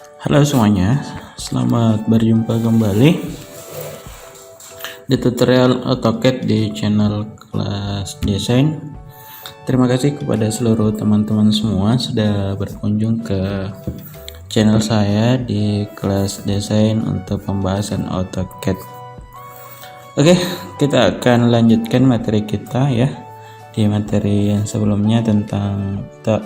Halo semuanya, selamat berjumpa kembali di tutorial AutoCAD di channel Kelas Desain. Terima kasih kepada seluruh teman-teman semua sudah berkunjung ke channel saya di Kelas Desain untuk pembahasan AutoCAD. Oke, kita akan lanjutkan materi kita ya. Di materi yang sebelumnya tentang kita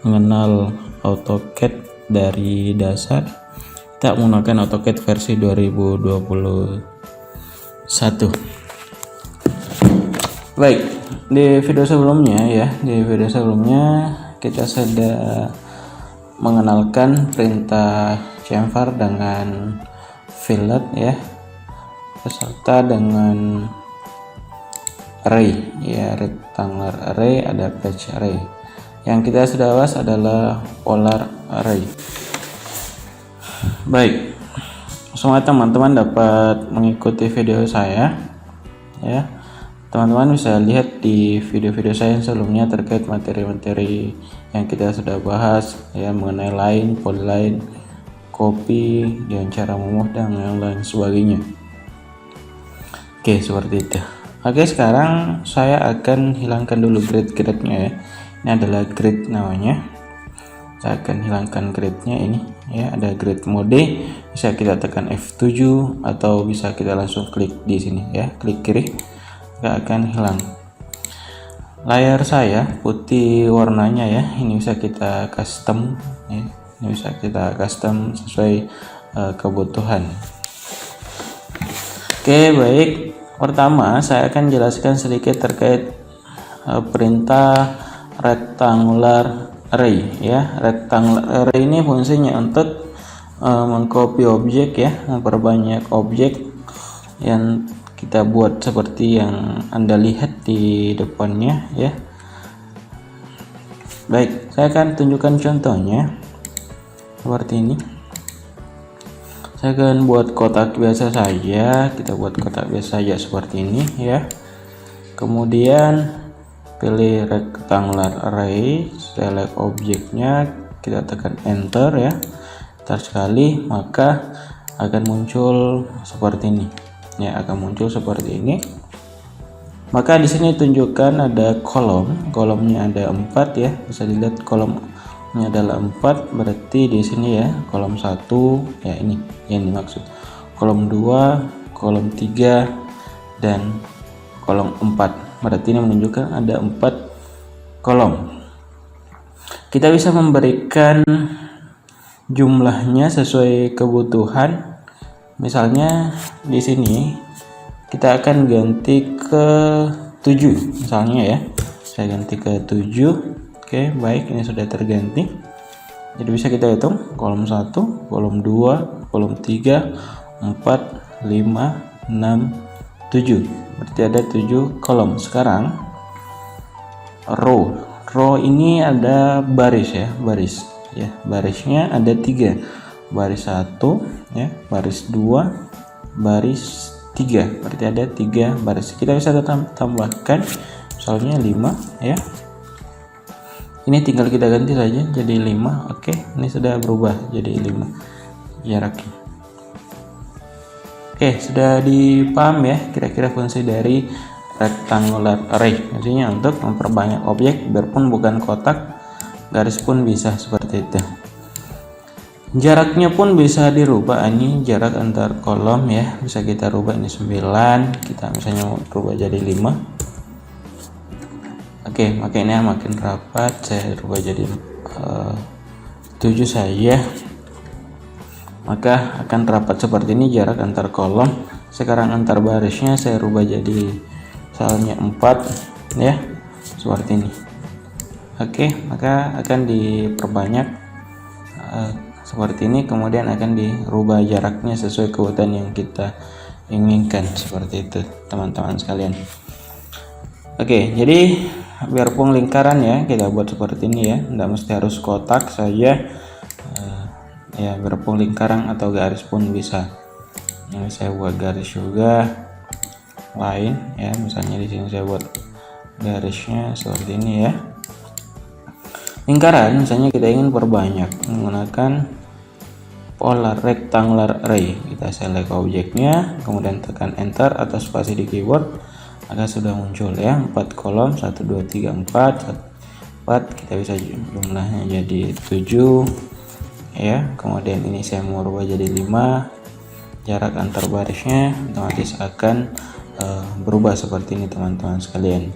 mengenal AutoCAD dari dasar, kita menggunakan AutoCAD versi 2021. Baik, di video sebelumnya kita sudah mengenalkan perintah chamfer dengan fillet ya, beserta dengan array ya, rectangular array, ada patch array. Yang kita sudah bahas adalah polar array. Baik, semua teman-teman dapat mengikuti video saya ya. Teman-teman bisa lihat di video-video saya yang sebelumnya terkait materi-materi yang kita sudah bahas ya, mengenai line, polyline, copy, dan cara memuat dan yang lain sebagainya. Oke, seperti itu. Oke, sekarang saya akan hilangkan dulu grid-gridnya ya. Ini adalah grid namanya. Saya akan hilangkan gridnya ini ya. Ada grid mode, bisa kita tekan F7 atau bisa kita langsung klik di sini ya. Klik kiri, nggak akan hilang. Layar saya putih warnanya ya. Ini bisa kita custom ya. Ini bisa kita custom sesuai kebutuhan. Oke, baik. Pertama, saya akan jelaskan sedikit terkait perintah rectangular array ya. Rectangular array ini fungsinya untuk mengcopy objek ya, memperbanyak objek yang kita buat seperti yang Anda lihat di depannya ya. Baik, saya akan tunjukkan contohnya seperti ini. Saya akan buat kotak biasa saja. Kita buat kotak biasa saja seperti ini ya. Kemudian pilih rectangular array, select objeknya, kita tekan enter ya. Ntar sekali maka akan muncul seperti ini ya, akan muncul seperti ini. Maka di sini tunjukkan ada kolomnya ada 4 ya, bisa dilihat kolomnya adalah 4, berarti di sini ya kolom 1 ya, ini yang dimaksud, kolom 2, kolom 3, dan kolom 4, berarti ini menunjukkan ada 4 kolom. Kita bisa memberikan jumlahnya sesuai kebutuhan. Misalnya di sini kita akan ganti ke 7 misalnya ya, saya ganti ke 7. Oke, baik, ini sudah terganti. Jadi bisa kita hitung kolom 1, kolom 2, kolom 3, 4, 5, 6, 7. Berarti ada 7 kolom. Sekarang row ini ada baris ya, baris ya. Barisnya ada 3. Baris 1 ya, baris 2, baris 3. Berarti ada 3 baris. Kita bisa tambahkan misalnya 5 ya. Ini tinggal kita ganti saja jadi 5. Oke, ini sudah berubah jadi 5 jaraknya. Oke, sudah dipaham ya kira-kira fungsi dari rectangular array. Maksudnya untuk memperbanyak objek, biarpun bukan kotak, garis pun bisa seperti itu. Jaraknya pun bisa dirubah. Ini jarak antar kolom ya, bisa kita rubah. Ini 9, kita misalnya mau rubah jadi 5. Oke, makanya makin rapat, saya rubah jadi 7 saja. Maka akan rapat seperti ini jarak antar kolom. Sekarang antar barisnya saya rubah jadi misalnya 4 ya, seperti ini. Oke, maka akan diperbanyak seperti ini, kemudian akan dirubah jaraknya sesuai kebutuhan yang kita inginkan, seperti itu teman-teman sekalian. Oke, jadi biarpun lingkaran ya, kita buat seperti ini ya, tidak mesti harus kotak saja ya, biarpun lingkaran atau garis pun bisa. Ini saya buat garis juga lain ya, misalnya di sini saya buat garisnya seperti ini ya. Lingkaran misalnya kita ingin perbanyak menggunakan polar rectangular array. Kita select objeknya, kemudian tekan enter atau spasi di keyboard, maka sudah muncul ya 4 kolom, 1 2 3 4. Kita bisa jumlahnya jadi 7 ya. Kemudian ini saya mau rubah jadi 5. Jarak antar barisnya otomatis akan berubah seperti ini teman-teman sekalian.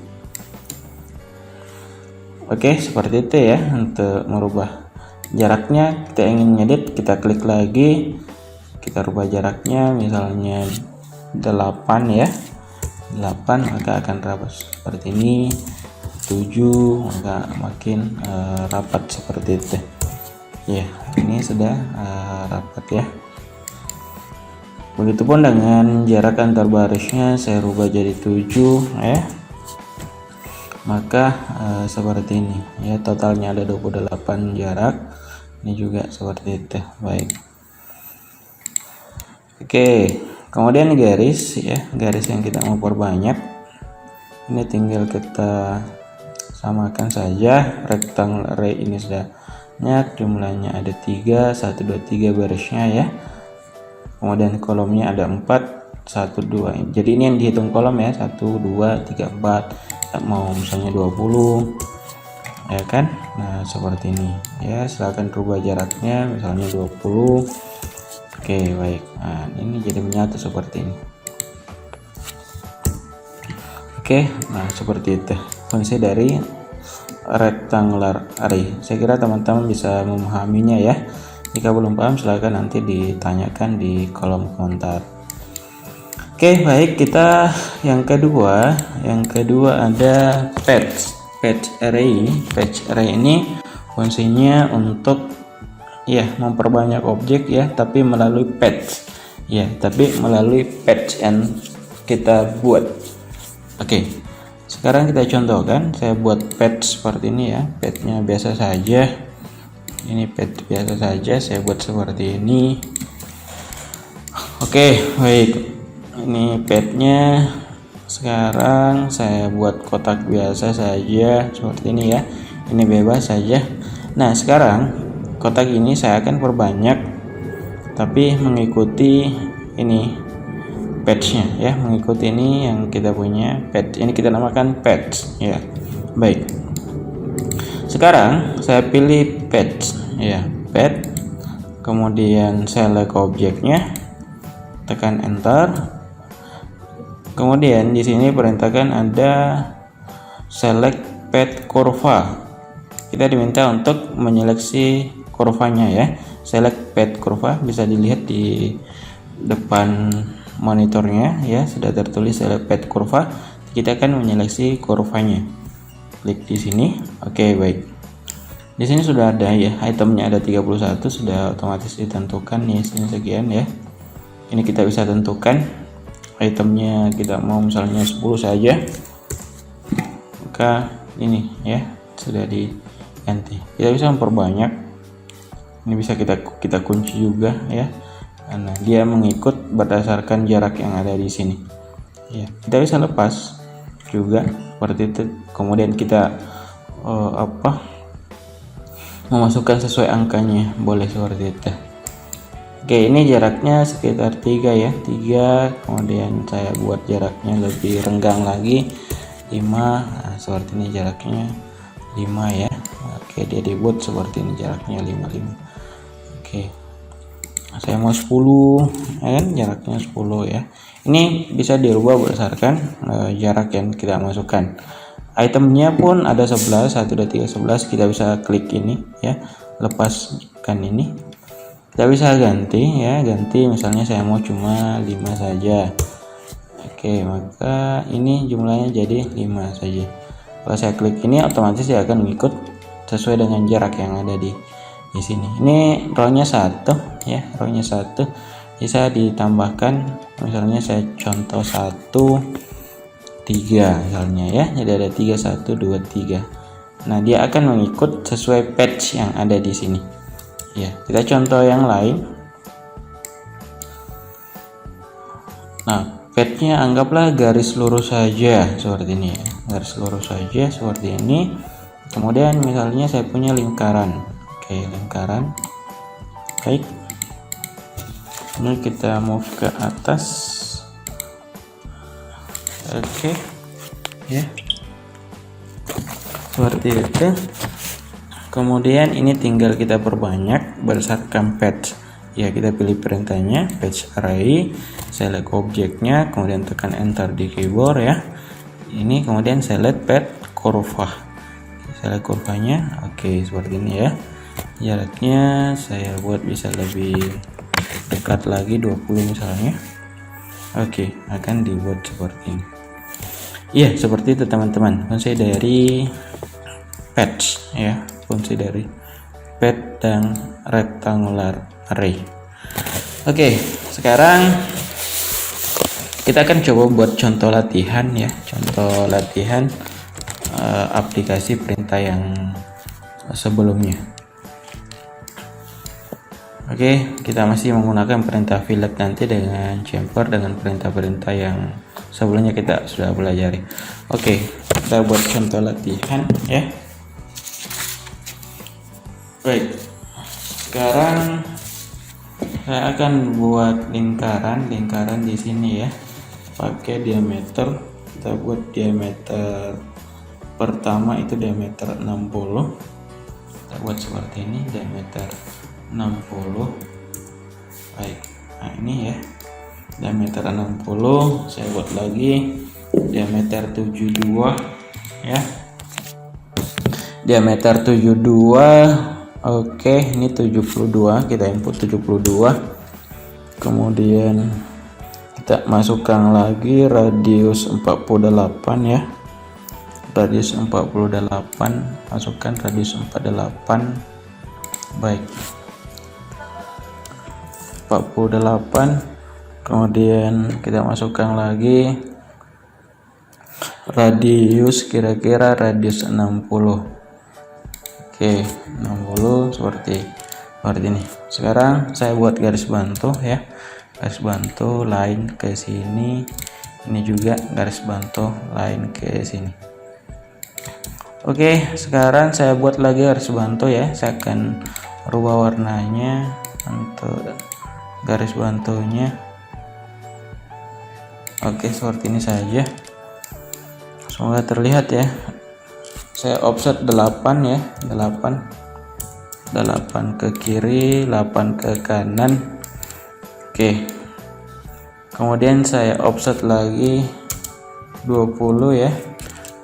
Oke, seperti itu ya untuk merubah jaraknya. Kita ingin ngedit, kita klik lagi, kita rubah jaraknya misalnya 8 ya, 8, maka akan rapat seperti ini. 7, maka makin rapat seperti itu ya. Ini sudah rapat ya. Begitupun dengan jarak antar barisnya saya rubah jadi 7 ya, maka seperti ini ya, totalnya ada 28 jarak. Ini juga seperti itu. Baik, oke. Kemudian garis ya, garis yang kita mau perbanyak ini tinggal kita samakan saja. Rectangle array ini sudah banyak, jumlahnya ada 3, 1 2 3 barisnya ya. Kemudian kolomnya ada 4, 1 2. Jadi ini yang dihitung kolom ya, 1 2 3 4. Kita mau misalnya 20 ya kan. Nah seperti ini ya, silahkan rubah jaraknya misalnya 20. Oke, baik. Nah ini jadi menyatu seperti ini. Oke, nah seperti itu fungsi dari rectangular array. Saya kira teman-teman bisa memahaminya ya. Jika belum paham silahkan nanti ditanyakan di kolom komentar. Oke, baik. Kita yang kedua ada patch array. Patch array ini fungsinya untuk ya memperbanyak objek ya, tapi melalui patch ya, and kita buat. Oke, sekarang kita contohkan. Saya buat patch seperti ini ya, patchnya biasa saja. Ini patch biasa saja, saya buat seperti ini. Oke, baik. Ini patchnya. Sekarang saya buat kotak biasa saja seperti ini ya. Ini bebas saja. Nah sekarang kotak ini saya akan perbanyak, tapi mengikuti ini patchnya ya, mengikuti ini yang kita punya patch. Ini kita namakan patch ya. Baik. Sekarang saya pilih patch ya, patch, kemudian select objeknya, tekan enter. Kemudian di sini perintahkan ada select path kurva. Kita diminta untuk menyeleksi kurvanya ya. Select path kurva bisa dilihat di depan monitornya ya, sudah tertulis select path kurva. Kita akan menyeleksi kurvanya. Klik di sini. Oke, baik. Di sini sudah ada ya, itemnya ada 31, sudah otomatis ditentukan ya, sini sekian ya. Ini kita bisa tentukan itemnya, kita mau misalnya 10 saja. Maka ini ya sudah diganti. Kita bisa memperbanyak. Ini bisa kita kunci juga ya. Karena dia mengikut berdasarkan jarak yang ada di sini. Ya, kita bisa lepas juga seperti itu. Kemudian kita memasukkan sesuai angkanya, boleh seperti itu. Oke, ini jaraknya sekitar 3 ya, 3. Kemudian saya buat jaraknya lebih renggang lagi, 5. Nah, seperti ini jaraknya 5 ya. Oke, dia dibuat seperti ini jaraknya 5. Oke, saya mau 10 ya kan, jaraknya 10 ya. Ini bisa dirubah berdasarkan jarak yang kita masukkan. Itemnya pun ada 11, 1 2 3 11. Kita bisa klik ini ya, lepaskan ini. Kita bisa ganti ya, ganti misalnya saya mau cuma 5 saja. Oke, maka ini jumlahnya jadi 5 saja. Kalau saya klik ini otomatis dia akan mengikut sesuai dengan jarak yang ada di sini. Ini row-nya 1 ya, row-nya 1. Bisa ditambahkan misalnya saya contoh 1 3 misalnya ya. Jadi ada 3 1 2 3. Nah, dia akan mengikut sesuai patch yang ada di sini. Ya, kita contoh yang lain. Nah, patchnya anggaplah garis lurus saja seperti ini ya. Garis lurus saja seperti ini. Kemudian misalnya saya punya lingkaran. Oke, lingkaran. Baik. Ini kita move ke atas. Oke, ya, seperti itu. Kemudian ini tinggal kita perbanyak berdasarkan patch. Ya, kita pilih perintahnya patch array, select objeknya, kemudian tekan enter di keyboard ya. Ini kemudian select patch kurva, select kurvanya. Oke, seperti ini ya. Jaraknya saya buat bisa lebih dekat lagi, 20 misalnya. Oke, akan dibuat seperti ini. Iya, seperti itu teman-teman. Fungsi dari patch ya, fungsi dari patch dan rectangular array. Oke, sekarang kita akan coba buat contoh latihan ya, contoh latihan aplikasi perintah yang sebelumnya. Oke, kita masih menggunakan perintah fillet nanti dengan chamfer dengan perintah-perintah yang sebelumnya kita sudah pelajari. Oke, kita buat contoh latihan ya. Baik, sekarang saya akan buat lingkaran di sini ya, pakai diameter. Kita buat diameter pertama itu diameter 60. Kita buat seperti ini, diameter 60. Baik, nah ini ya, diameter 60. Saya buat lagi diameter 72 ya, diameter 72. Oke, ini 72, kita input 72. Kemudian kita masukkan lagi radius 48 ya, radius 48, masukkan radius 48. Baik, 48. Kemudian kita masukkan lagi radius, kira-kira radius 60. Oke, 60 seperti ini. Sekarang saya buat garis bantu ya, garis bantu line ke sini, ini juga garis bantu line ke sini. Oke, sekarang saya buat lagi garis bantu ya, saya akan rubah warnanya untuk garis bantunya. Oke, seperti ini saja, semoga terlihat ya. Saya offset 8 ya, 8 ke kiri, 8 ke kanan. Oke, kemudian saya offset lagi 20 ya,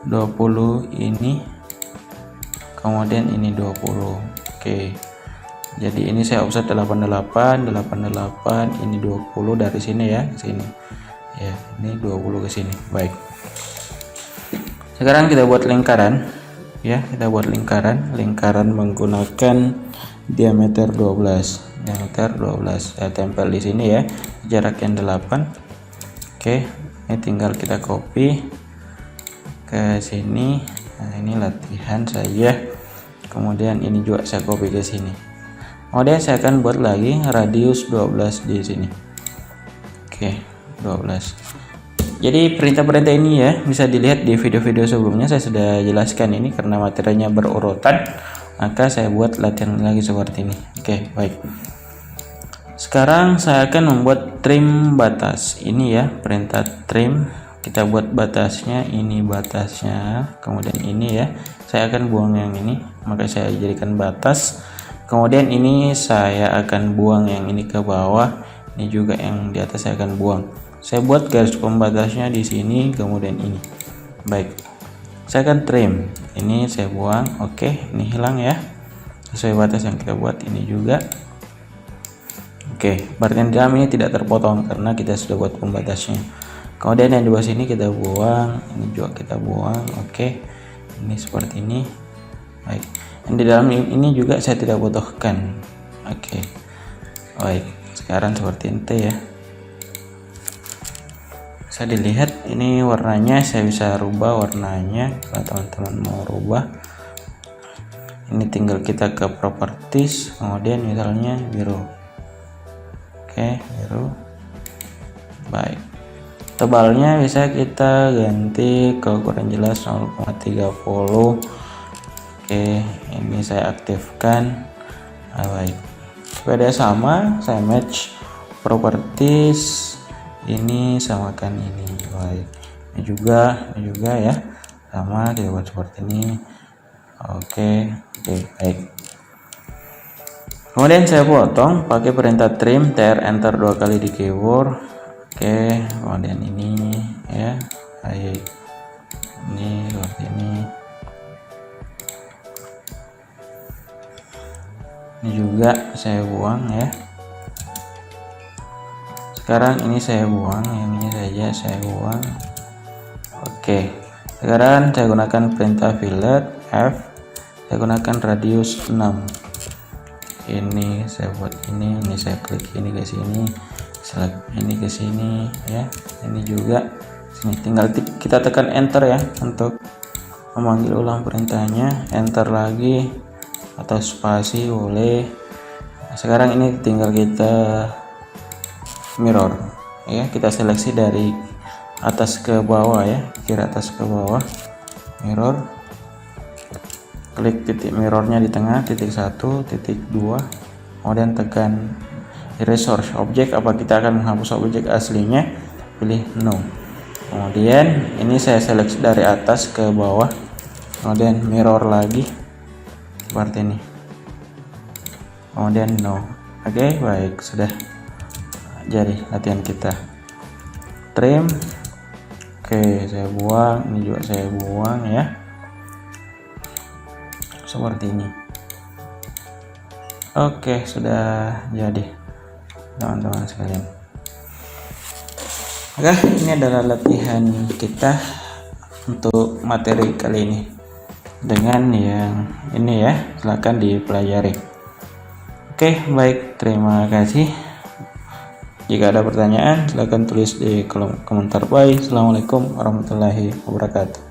20 ini, kemudian ini 20. Oke, jadi ini saya offset 88, ini 20 dari sini ya ke sini ya, ini 20 ke sini. Baik, sekarang kita buat lingkaran ya, kita buat lingkaran menggunakan diameter 12, saya tempel di sini ya, jarak yang 8. Oke, ini tinggal kita copy ke sini. Nah, ini latihan saja, kemudian ini juga saya copy ke sini. Kemudian saya akan buat lagi radius 12 di sini. Oke, 12. Jadi perintah-perintah ini ya bisa dilihat di video-video sebelumnya, saya sudah jelaskan ini karena materinya berurutan, maka saya buat latihan lagi seperti ini. Oke, baik. Sekarang saya akan membuat trim batas ini ya, perintah trim. Kita buat batasnya, ini batasnya, kemudian ini ya, saya akan buang yang ini, maka saya jadikan batas. Kemudian ini saya akan buang yang ini ke bawah, ini juga yang di atas saya akan buang. Saya buat garis pembatasnya di sini, kemudian ini. Baik, saya akan trim, ini saya buang. Oke, ini hilang ya, sesuai batas yang kita buat. Ini juga. Oke, bagian dalam ini tidak terpotong karena kita sudah buat pembatasnya. Kemudian yang di bawah sini kita buang, ini juga kita buang. Oke, ini seperti ini. Baik, yang di dalam ini juga saya tidak butuhkan. Oke, baik, sekarang seperti ini ya. Bisa dilihat ini warnanya, saya bisa rubah warnanya kalau teman-teman mau rubah. Ini tinggal kita ke properties, kemudian misalnya biru. Oke, biru. Baik, tebalnya bisa kita ganti ke kurang jelas 0,30. Oke, ini saya aktifkan. Baik, supaya dia sama, saya match properties, ini samakan ini. Baik, ini juga ya sama, kita buat seperti ini. Oke, baik. Kemudian saya potong pakai perintah trim, tr enter 2 kali di keyboard. Oke, kemudian ini ya, baik, ini seperti ini. Ini juga saya buang ya. Sekarang ini saya buang, yang ini saja saya buang. Oke, sekarang saya gunakan perintah fillet F, saya gunakan radius 6. Ini saya buat ini saya klik ini ke sini, select ini ke sini ya, ini juga sini. Tinggal kita tekan enter ya untuk memanggil ulang perintahnya, enter lagi atau spasi boleh. Sekarang ini tinggal kita mirror ya, kita seleksi dari atas ke bawah ya, kiri atas ke bawah, mirror, klik titik mirrornya di tengah, titik 1, titik 2, kemudian tekan erase source object. Apa kita akan menghapus objek aslinya, pilih no. Kemudian ini saya seleksi dari atas ke bawah, kemudian mirror lagi seperti ini, kemudian no. Oke, baik, sudah jadi latihan kita. Trim, oke, saya buang, ini juga saya buang ya, seperti ini. Oke, sudah jadi teman-teman sekalian. Oke, ini adalah latihan kita untuk materi kali ini dengan yang ini ya, silahkan dipelajari. Oke, baik, terima kasih. Jika ada pertanyaan silahkan tulis di kolom komentar. Bye. Assalamualaikum warahmatullahi wabarakatuh.